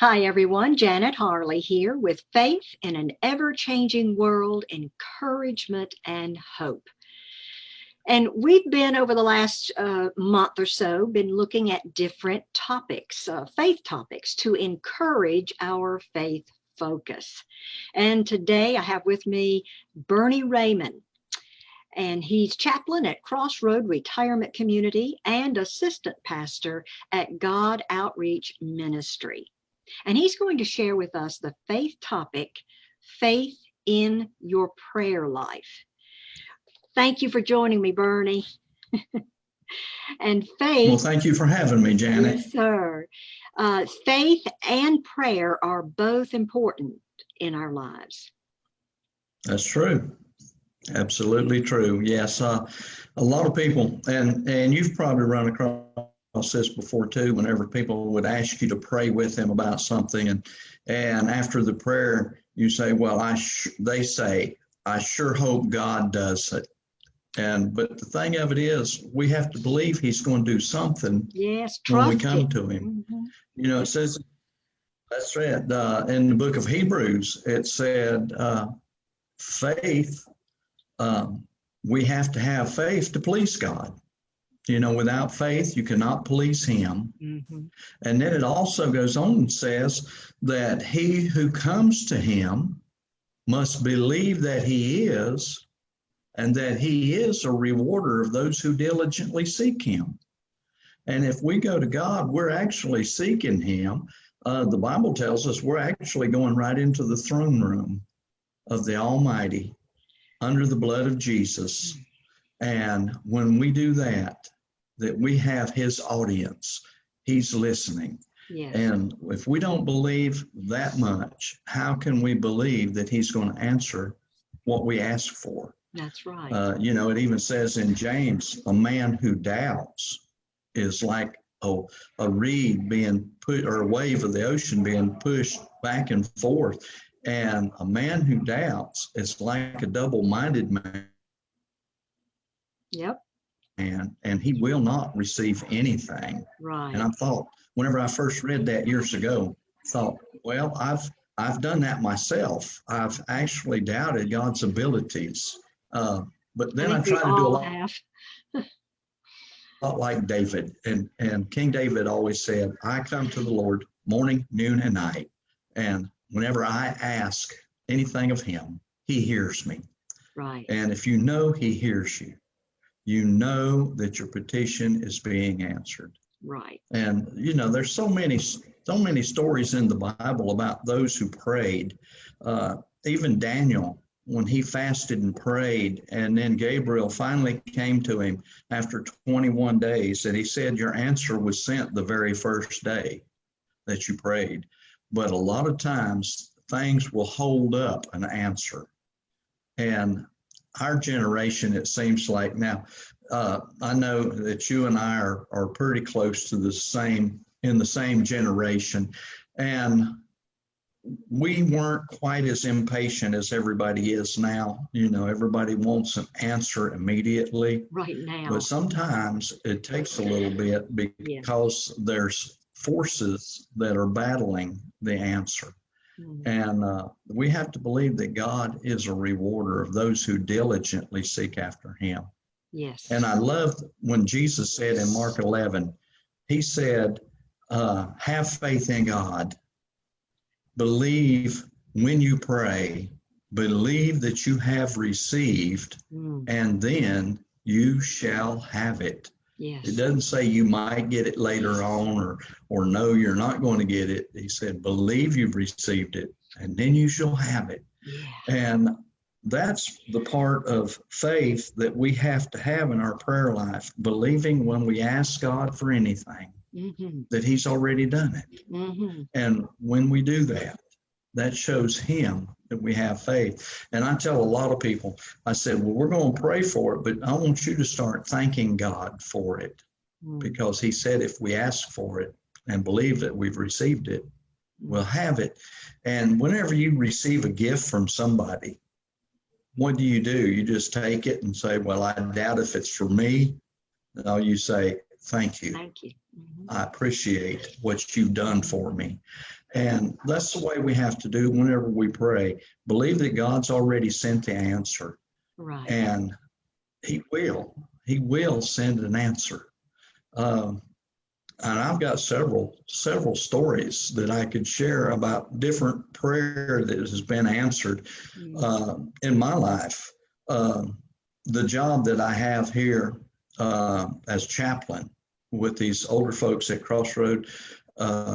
Hi, everyone. Janet Harley here with Faith in an Ever-Changing World, Encouragement and Hope. And we've been, over the last month or so, been looking at different topics, faith topics, to encourage our faith focus. And today I have with me Bernie Raymond, and he's chaplain at Crossroad Retirement Community and assistant pastor at God Outreach Ministry. And he's going to share with us the faith topic, faith in your prayer life. Thank you for joining me, Bernie. And faith. Well, thank you for having me, Janet. Yes, sir. Faith and prayer are both important in our lives. That's true. Absolutely true. Yes, a lot of people, and you've probably run across this before too, whenever people would ask you to pray with them about something, and after the prayer, you say, well, they say, I sure hope God does it. But the thing of it is, we have to believe he's going to do something. Yes, when we trust come it. to him. Mm-hmm. You know, it says, that's right, in the book of Hebrews, it said, faith, we have to have faith to please God. You know, without faith, you cannot please him. Mm-hmm. And then it also goes on and says that he who comes to him must believe that he is, and that he is a rewarder of those who diligently seek him. And if we go to God, we're actually seeking him. The Bible tells us we're actually going right into the throne room of the Almighty under the blood of Jesus. And when we do that we have his audience. He's listening. Yes. And if we don't believe that much, how can we believe that he's going to answer what we ask for? That's right. You know, it even says in James, a man who doubts is like a reed being put, or a wave of the ocean being pushed back and forth. And a man who doubts is like a double-minded man. Yep. And he will not receive anything. Right. And I thought, whenever I first read that years ago, I thought, well, I've done that myself. I've actually doubted God's abilities. But then I try to do a lot like David. And King David always said, I come to the Lord morning, noon, and night. And whenever I ask anything of him, he hears me. Right. And if you know he hears you, you know that your petition is being answered. Right. And, you know, there's so many stories in the Bible about those who prayed. Even Daniel, when he fasted and prayed, and then Gabriel finally came to him after 21 days, and he said, your answer was sent the very first day that you prayed. But a lot of times things will hold up an answer. And our generation, it seems like now, I know that you and I are pretty close to in the same generation. And we weren't quite as impatient as everybody is now. You know, everybody wants an answer immediately. Right now. But sometimes it takes a little bit because there's forces that are battling the answer. Mm-hmm. And we have to believe that God is a rewarder of those who diligently seek after him. Yes. And I love when Jesus said in Mark 11, he said, have faith in God. Believe when you pray, believe that you have received, and then you shall have it. Yes. It doesn't say you might get it later on or no, you're not going to get it. He said, believe you've received it, and then you shall have it. Yeah. And that's the part of faith that we have to have in our prayer life, believing when we ask God for anything, that he's already done it. And when we do that, that shows him that we have faith. And I tell a lot of people, I said, well, we're going to pray for it, but I want you to start thanking God for it, because he said if we ask for it and believe that we've received it, we'll have it. And whenever you receive a gift from somebody, what do? You just take it and say, well, I doubt if it's for me. No, you say, thank you. Thank you. Mm-hmm. I appreciate what you've done for me. And that's the way we have to do whenever we pray. Believe that God's already sent the answer. Right. And he will send an answer. And I've got several stories that I could share about different prayer that has been answered in my life. The job that I have here as chaplain with these older folks at Crossroad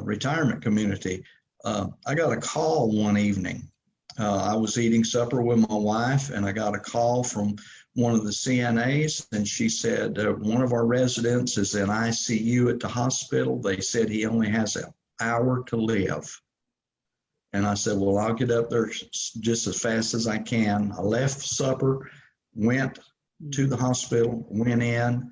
Retirement Community, I got a call one evening. I was eating supper with my wife, and I got a call from one of the CNAs, and she said, one of our residents is in ICU at the hospital. They said he only has an hour to live. And I said, well, I'll get up there just as fast as I can. I left supper, went to the hospital, went in.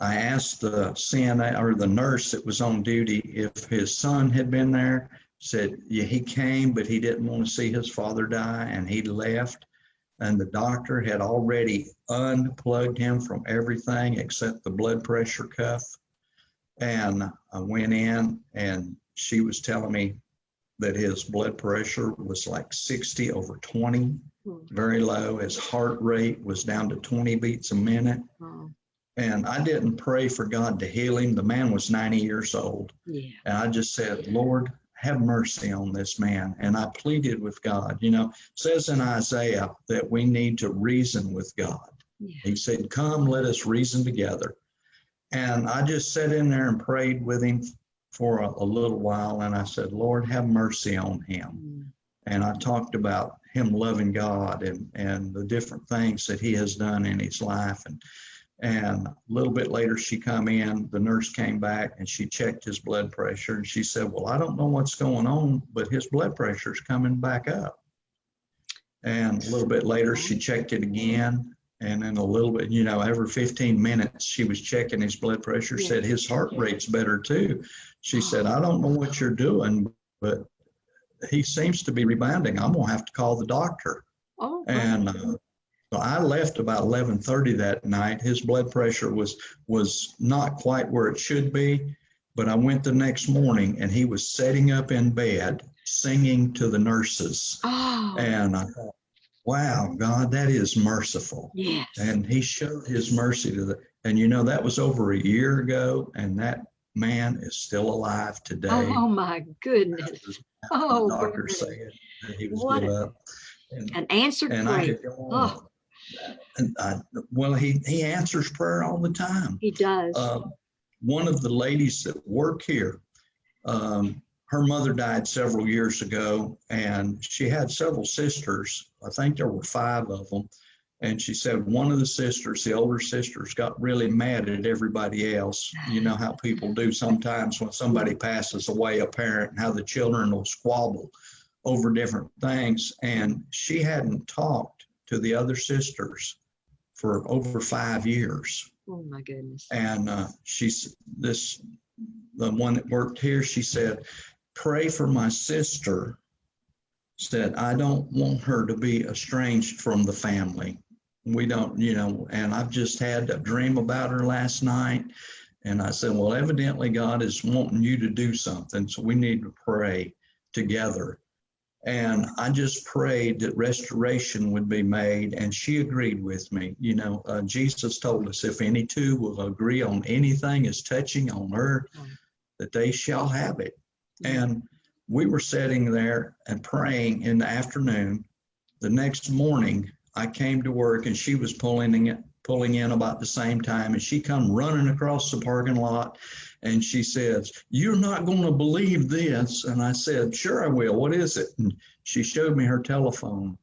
I asked the CNA or the nurse that was on duty if his son had been there. Said, yeah, he came, but he didn't want to see his father die, and he left. And the doctor had already unplugged him from everything except the blood pressure cuff. And I went in, and she was telling me that his blood pressure was like 60 over 20, very low. His heart rate was down to 20 beats a minute. And I didn't pray for God to heal him. The man was 90 years old. Yeah. And I just said, Lord, have mercy on this man. And I pleaded with God. You know, it says in Isaiah that we need to reason with God. Yeah. He said, come, let us reason together. And I just sat in there and prayed with him for a little while. And I said, Lord, have mercy on him. And I talked about him loving God and the different things that he has done in his life. And a little bit later, she come in, the nurse came back, and she checked his blood pressure. And she said, well, I don't know what's going on, but his blood pressure is coming back up. And a little bit later, she checked it again. And then a little bit, you know, every 15 minutes, she was checking his blood pressure, said his heart rate's better too. She said, I don't know what you're doing, but he seems to be rebounding. I'm going to have to call the doctor. Oh, and so I left about 11:30 that night. His blood pressure was not quite where it should be, but I went the next morning, and he was sitting up in bed singing to the nurses. Oh. And I thought, wow, God, that is merciful. Yes. And he showed his mercy to and you know, that was over a year ago, and that man is still alive today. Oh my goodness. The doctor said that he was still up. An answered prayer. I could go on. And well, he answers prayer all the time. He does. One of the ladies that work here, her mother died several years ago, and she had several sisters. I think there were 5 of them. And she said one of the sisters, the older sisters, got really mad at everybody else. You know how people do sometimes when somebody passes away, a parent, and how the children will squabble over different things. And she hadn't talked to the other sisters for over 5 years. Oh my goodness. And the one that worked here, she said, pray for my sister. Said, I don't want her to be estranged from the family. We don't, you know, and I've just had a dream about her last night. And I said, well, evidently God is wanting you to do something. So we need to pray together. And I just prayed that restoration would be made, and she agreed with me. You know, Jesus told us, if any two will agree on anything as touching on earth, that they shall have it. And we were sitting there and praying in the afternoon. The next morning, I came to work, and she was pulling in about the same time, and she come running across the parking lot. And she says, you're not going to believe this. And I said, sure I will. What is it? And she showed me her telephone.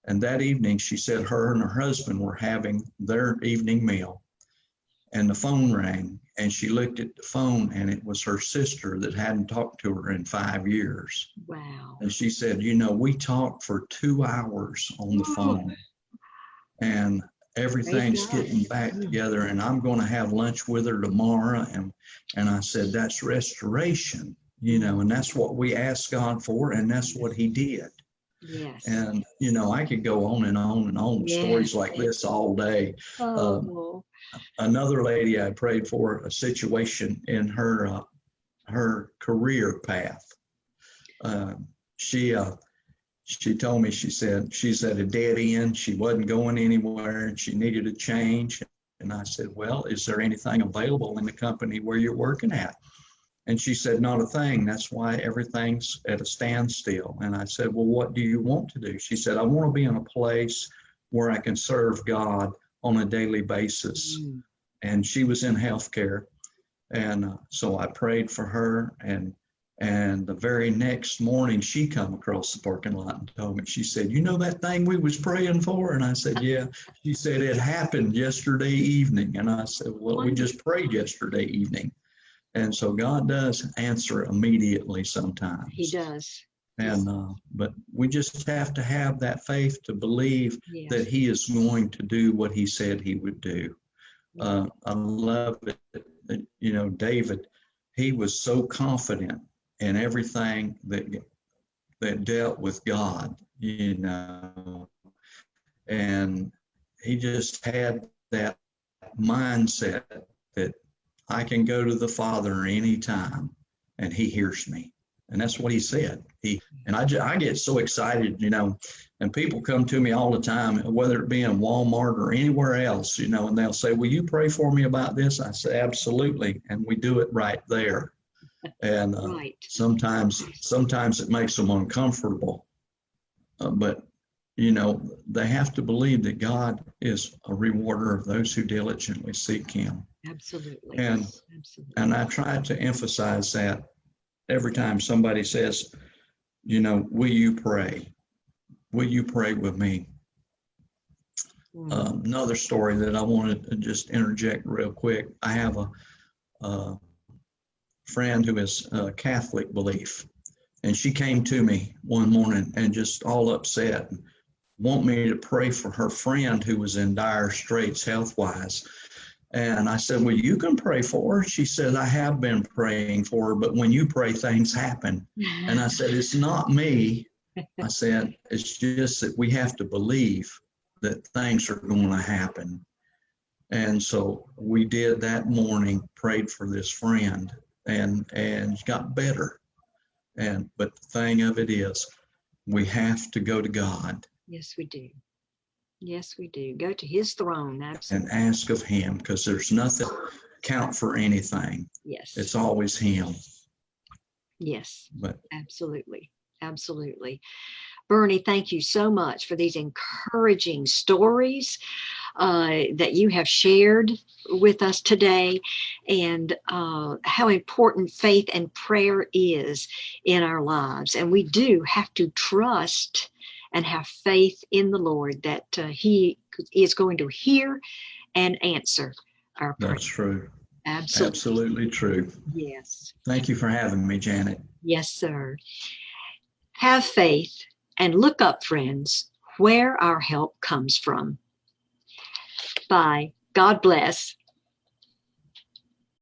And that evening, she said her and her husband were having their evening meal. And the phone rang. And she looked at the phone, and it was her sister that hadn't talked to her in 5 years. Wow. And she said, you know, we talked for 2 hours on the phone. And everything's getting back together, and I'm going to have lunch with her tomorrow. And I said, that's restoration, you know, and that's what we asked God for, and that's what he did. Yes. And, you know, I could go on and on and on with stories like this all day. another lady I prayed for a situation in her career path. Uh, she she told me, she said she's at a dead end. She wasn't going anywhere and she needed a change. And I said, well, is there anything available in the company where you're working at? And she said, not a thing. That's why everything's at a standstill. And I said, well, what do you want to do? She said, I want to be in a place where I can serve God on a daily basis. And she was in healthcare. And so I prayed for her. And the very next morning, she come across the parking lot and told me, she said, you know that thing we was praying for? And I said, yeah. She said, it happened yesterday evening. And I said, well, we just prayed yesterday evening. And so God does answer immediately sometimes. He does. And but we just have to have that faith to believe that he is going to do what he said he would do. I love it. You know, David, he was so confident in everything that dealt with God, you know, and he just had that mindset that I can go to the Father anytime and he hears me. And that's what he said. I get so excited, you know, and people come to me all the time, whether it be in Walmart or anywhere else, you know, and they'll say, will you pray for me about this? I say, absolutely. And we do it right there. And sometimes it makes them uncomfortable. But, you know, they have to believe that God is a rewarder of those who diligently seek him. Absolutely. And I try to emphasize that every time somebody says, you know, will you pray? Will you pray with me? Another story that I wanted to just interject real quick. I have a friend who is Catholic belief, and she came to me one morning and just all upset, and want me to pray for her friend who was in dire straits health-wise. And I said, well, you can pray for her. She said, I have been praying for her, but when you pray, things happen. And I said, it's not me. I said, it's just that we have to believe that things are going to happen. And so we did that morning, prayed for this friend, and got better. But the thing of it is, we have to go to God. Yes, we do. Yes, we do. Go to his throne. Absolutely. And ask of him, because there's nothing count for anything. Yes. It's always him. Yes, but absolutely. Absolutely. Bernie, thank you so much for these encouraging stories that you have shared with us today, and how important faith and prayer is in our lives. And we do have to trust and have faith in the Lord that he is going to hear and answer our prayers. That's true. Absolutely. Absolutely true. Yes. Thank you for having me, Janet. Yes, sir. Have faith and look up, friends, where our help comes from. Bye. God bless.